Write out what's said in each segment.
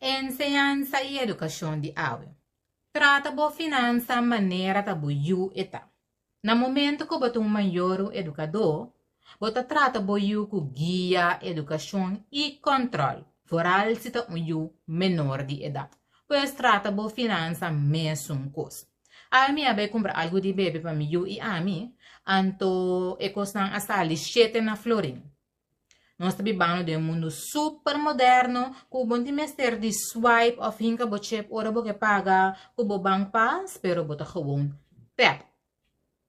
Enseñanza e educação de awe. Trata bo finança maneira ta bo yu eta. Na momento que botou um maior educador, bota trata bo yu com guia, educação e controle. Foral se ta yu menor de idade. Pois trata bo finança mesmo coisa. A mim abe comprar algo de bebê para mim yu e a mim, anto e costan asali 7 na florin. Nós estamos vivendo de um mundo super moderno, com o bom mestre de swipe of hinka bochep, ora bo que paga, com o banco pass, pero bota gewoon tap.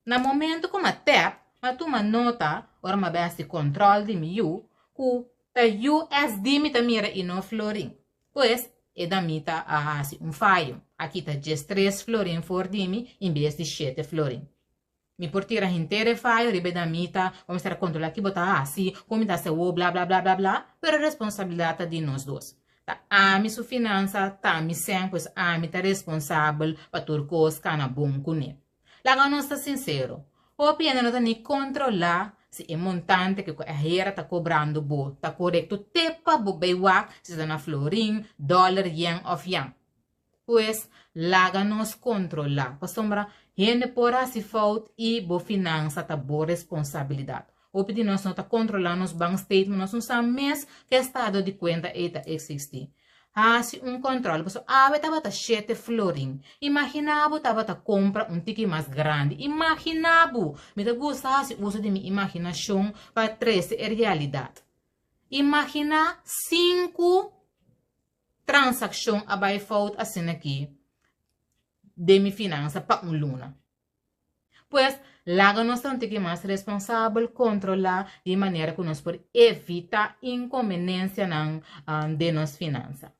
Na momento como tap, mas tu nota, ora ma beste controle de miu, com a USD me mira e no florin. Pois, e da mita a fallo. Aqui tá just 3 florin for dimi, em vez de 7 florin. Mi portira inteira fallo, ribe da mita, vamos estar controlar aqui, botar assim, como dá seu blá blá blá blá blá, pero a responsabilidade de nós dois. Tá, a mi su finança, tá, mi sem, pois a mi tá responsável para tudo coisa que na bom com ele. Lá nós tá sincero, o pena não tá nem controlar se é montante que a hera tá cobrando bo, tá correto, tepa bo beiwak, se tá na florin, dólar, yen of yang. Pois, laga nos controlar. Para sombra, gente porra se falta e bo finança tá boa responsabilidade. O pedir nós não tá controlando os bank statement, nós não sabemos que estado de conta eta existe. Se controle, você tava tá 7 florin. Imaginava tava tá compra ticket mais grande. Imaginava, me tá gosta se uso de minha imaginação para trazer a realidade. Imagina 5 transação abai falta assim aqui de minha finança para luna. Pois, lá nós temos que mais responsável controlar de maneira que nós podemos evitar inconveniência de nossa finança.